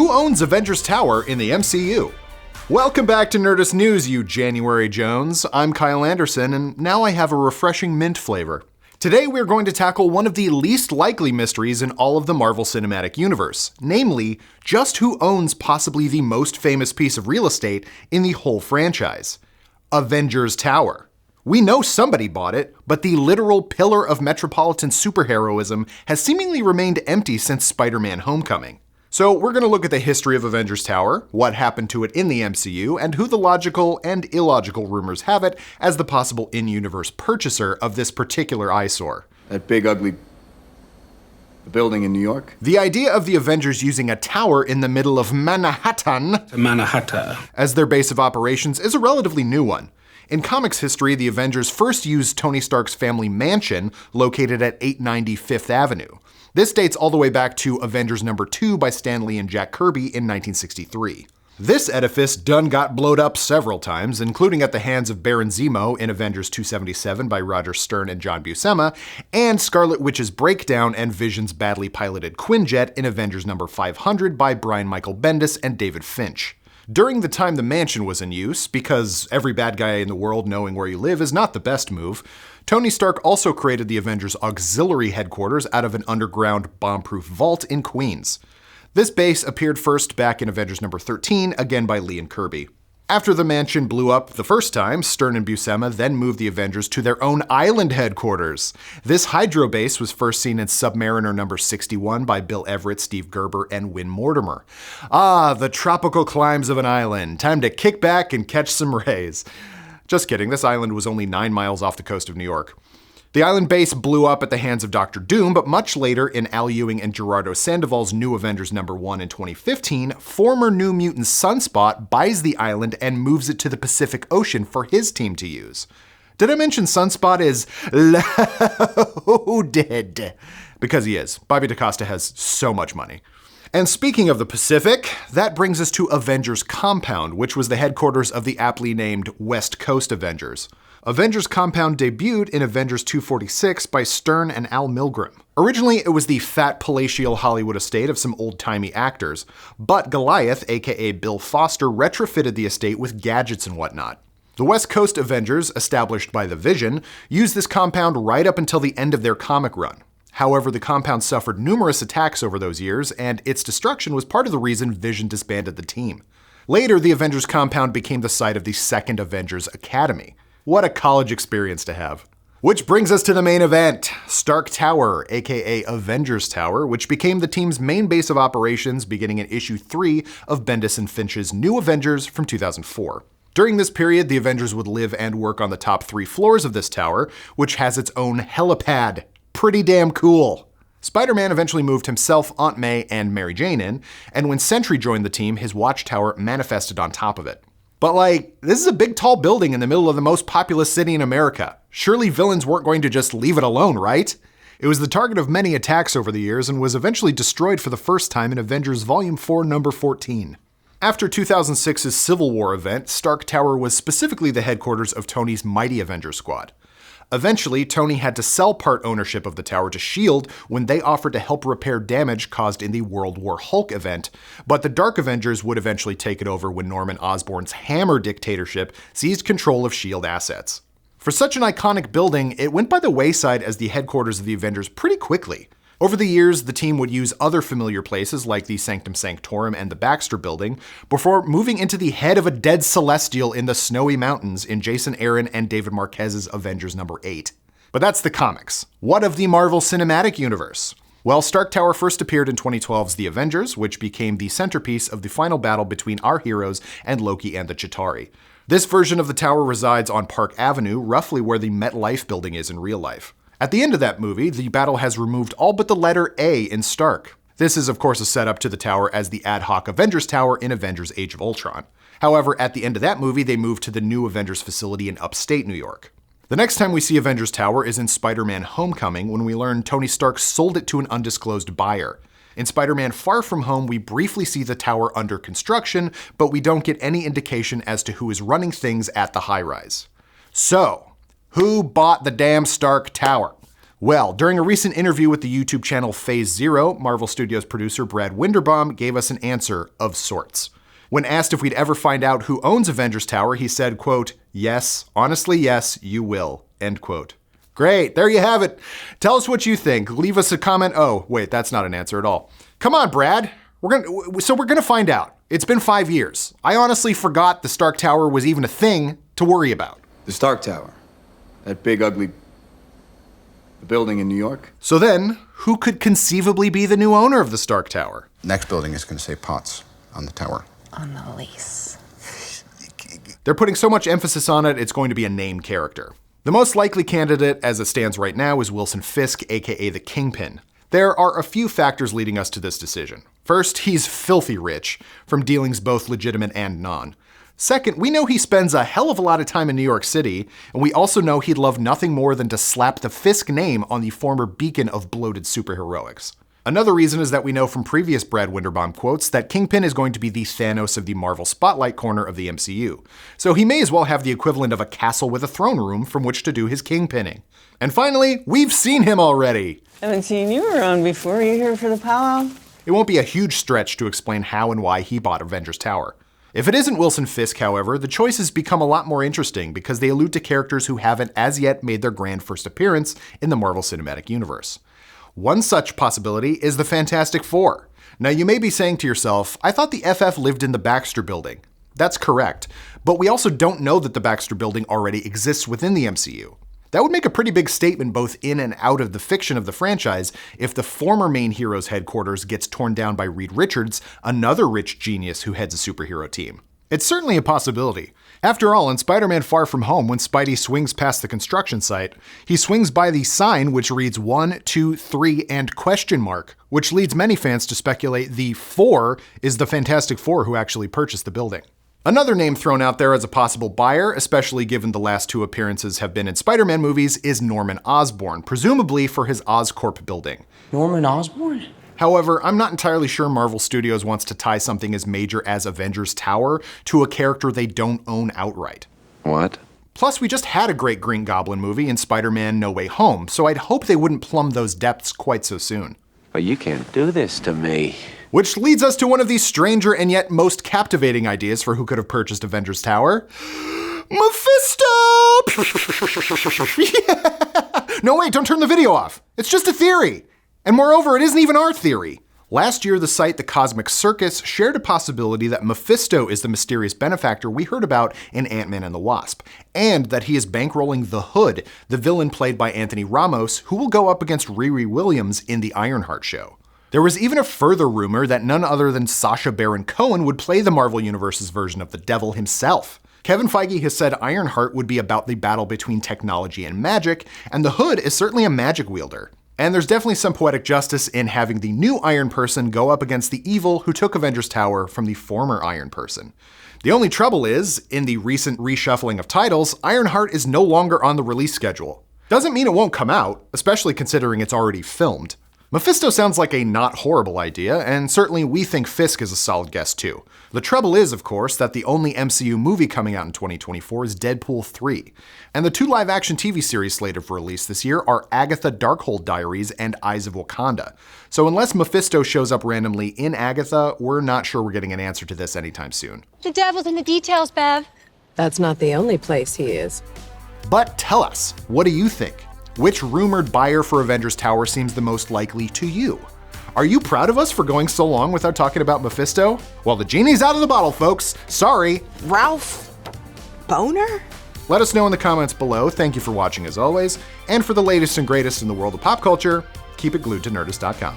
Who owns Avengers Tower in the MCU? Welcome back to Nerdist News, you January Jones. I'm Kyle Anderson, and now I have a refreshing mint flavor. Today we're going to tackle one of the least likely mysteries in all of the Marvel Cinematic Universe, namely, just who owns possibly the most famous piece of real estate in the whole franchise: Avengers Tower. We know somebody bought it, but the literal pillar of metropolitan superheroism has seemingly remained empty since Spider-Man: Homecoming. So we're going to look at the history of Avengers Tower, what happened to it in the MCU, and who the logical and illogical rumors have it as the possible in-universe purchaser of this particular eyesore. That big, ugly building in New York? The idea of the Avengers using a tower in the middle of Manhattan as their base of operations is a relatively new one. In comics history, the Avengers first used Tony Stark's family mansion located at 890 Fifth Avenue. This dates all the way back to Avengers number 2 by Stan Lee and Jack Kirby in 1963. This edifice done got blowed up several times, including at the hands of Baron Zemo in Avengers 277 by Roger Stern and John Buscema, and Scarlet Witch's breakdown and Vision's badly piloted Quinjet in Avengers number 500 by Brian Michael Bendis and David Finch. During the time the mansion was in use, because every bad guy in the world knowing where you live is not the best move, Tony Stark also created the Avengers Auxiliary Headquarters out of an underground bomb-proof vault in Queens. This base appeared first back in Avengers number 13, again by Lee and Kirby. After the mansion blew up the first time, Stern and Buscema then moved the Avengers to their own island headquarters. This hydro base was first seen in Submariner number 61 by Bill Everett, Steve Gerber, and Win Mortimer. Ah, the tropical climes of an island. Time to kick back and catch some rays. Just kidding, this island was only 9 miles off the coast of New York. The island base blew up at the hands of Dr. Doom, but much later in Al Ewing and Gerardo Sandoval's New Avengers number 1 in 2015, former New Mutant Sunspot buys the island and moves it to the Pacific Ocean for his team to use. Did I mention Sunspot is loaded? Because he is. Bobby DaCosta has so much money. And speaking of the Pacific, that brings us to Avengers Compound, which was the headquarters of the aptly named West Coast Avengers. Avengers Compound debuted in Avengers 246 by Stern and Al Milgrom. Originally, it was the fat palatial Hollywood estate of some old-timey actors, but Goliath, aka Bill Foster, retrofitted the estate with gadgets and whatnot. The West Coast Avengers, established by the Vision, used this compound right up until the end of their comic run. However, the compound suffered numerous attacks over those years, and its destruction was part of the reason Vision disbanded the team. Later, the Avengers Compound became the site of the Second Avengers Academy. What a college experience to have. Which brings us to the main event, Stark Tower, aka Avengers Tower, which became the team's main base of operations beginning in issue 3 of Bendis and Finch's New Avengers from 2004. During this period, the Avengers would live and work on the top 3 floors of this tower, which has its own helipad. Pretty damn cool. Spider-Man eventually moved himself, Aunt May, and Mary Jane in, and when Sentry joined the team, his watchtower manifested on top of it. But this is a big tall building in the middle of the most populous city in America. Surely villains weren't going to just leave it alone, right? It was the target of many attacks over the years and was eventually destroyed for the first time in Avengers Volume 4, number 14. After 2006's Civil War event, Stark Tower was specifically the headquarters of Tony's mighty Avengers squad. Eventually, Tony had to sell part ownership of the tower to S.H.I.E.L.D. when they offered to help repair damage caused in the World War Hulk event, but the Dark Avengers would eventually take it over when Norman Osborn's Hammer dictatorship seized control of S.H.I.E.L.D. assets. For such an iconic building, it went by the wayside as the headquarters of the Avengers pretty quickly. Over the years, the team would use other familiar places like the Sanctum Sanctorum and the Baxter Building, before moving into the head of a dead celestial in the Snowy Mountains in Jason Aaron and David Marquez's Avengers number 8. But that's the comics. What of the Marvel Cinematic Universe? Well, Stark Tower first appeared in 2012's The Avengers, which became the centerpiece of the final battle between our heroes and Loki and the Chitauri. This version of the tower resides on Park Avenue, roughly where the MetLife building is in real life. At the end of that movie, the battle has removed all but the letter A in Stark. This is of course a setup to the tower as the ad hoc Avengers Tower in Avengers Age of Ultron. However, at the end of that movie, they moved to the new Avengers facility in upstate New York. The next time we see Avengers Tower is in Spider-Man: Homecoming, when we learn Tony Stark sold it to an undisclosed buyer. In Spider-Man: Far From Home, we briefly see the tower under construction, but we don't get any indication as to who is running things at the high-rise. So, who bought the damn Stark Tower? Well, during a recent interview with the YouTube channel Phase Zero, Marvel Studios producer Brad Winderbaum gave us an answer of sorts. When asked if we'd ever find out who owns Avengers Tower, he said, quote, "Yes, honestly, yes, you will," end quote. Great, there you have it. Tell us what you think. Leave us a comment. Oh, wait, that's not an answer at all. Come on, Brad. We're gonna find out. It's been 5 years. I honestly forgot the Stark Tower was even a thing to worry about. The Stark Tower. That big, ugly... the building in New York. So then, who could conceivably be the new owner of the Stark Tower? Next building is going to say Potts on the tower. On the lease. They're putting so much emphasis on it, it's going to be a named character. The most likely candidate, as it stands right now, is Wilson Fisk, aka the Kingpin. There are a few factors leading us to this decision. First, he's filthy rich, from dealings both legitimate and non. Second, we know he spends a hell of a lot of time in New York City, and we also know he'd love nothing more than to slap the Fisk name on the former beacon of bloated superheroics. Another reason is that we know from previous Brad Winderbaum quotes that Kingpin is going to be the Thanos of the Marvel Spotlight corner of the MCU. So he may as well have the equivalent of a castle with a throne room from which to do his kingpinning. And finally, we've seen him already. Haven't seen you around before. You here for the powwow? It won't be a huge stretch to explain how and why he bought Avengers Tower. If it isn't Wilson Fisk, however, the choices become a lot more interesting because they allude to characters who haven't as yet made their grand first appearance in the Marvel Cinematic Universe. One such possibility is the Fantastic Four. Now you may be saying to yourself, I thought the FF lived in the Baxter Building. That's correct, but we also don't know that the Baxter Building already exists within the MCU. That would make a pretty big statement both in and out of the fiction of the franchise if the former main hero's headquarters gets torn down by Reed Richards, another rich genius who heads a superhero team. It's certainly a possibility. After all, in Spider-Man Far From Home, when Spidey swings past the construction site, he swings by the sign which reads 1, 2, 3, and question mark, which leads many fans to speculate the 4 is the Fantastic Four who actually purchased the building. Another name thrown out there as a possible buyer, especially given the last 2 appearances have been in Spider-Man movies, is Norman Osborn, presumably for his Oscorp building. Norman Osborn? However, I'm not entirely sure Marvel Studios wants to tie something as major as Avengers Tower to a character they don't own outright. What? Plus, we just had a great Green Goblin movie in Spider-Man No Way Home, so I'd hope they wouldn't plumb those depths quite so soon. But you can't do this to me. Which leads us to one of the stranger and yet most captivating ideas for who could have purchased Avengers Tower. Mephisto! Yeah. No, wait, don't turn the video off. It's just a theory. And moreover, it isn't even our theory. Last year, the site The Cosmic Circus shared a possibility that Mephisto is the mysterious benefactor we heard about in Ant-Man and the Wasp, and that he is bankrolling the Hood, the villain played by Anthony Ramos, who will go up against Riri Williams in the Ironheart show. There was even a further rumor that none other than Sacha Baron Cohen would play the Marvel Universe's version of the Devil himself. Kevin Feige has said Ironheart would be about the battle between technology and magic, and the Hood is certainly a magic wielder. And there's definitely some poetic justice in having the new Iron Person go up against the evil who took Avengers Tower from the former Iron Person. The only trouble is, in the recent reshuffling of titles, Ironheart is no longer on the release schedule. Doesn't mean it won't come out, especially considering it's already filmed. Mephisto sounds like a not horrible idea, and certainly we think Fisk is a solid guess too. The trouble is, of course, that the only MCU movie coming out in 2024 is Deadpool 3. And the 2 live-action TV series slated for release this year are Agatha Darkhold Diaries and Eyes of Wakanda. So unless Mephisto shows up randomly in Agatha, we're not sure we're getting an answer to this anytime soon. The devil's in the details, Bev. That's not the only place he is. But tell us, what do you think? Which rumored buyer for Avengers Tower seems the most likely to you? Are you proud of us for going so long without talking about Mephisto? Well, the genie's out of the bottle, folks. Sorry. Ralph Boner? Let us know in the comments below. Thank you for watching as always. And for the latest and greatest in the world of pop culture, keep it glued to Nerdist.com.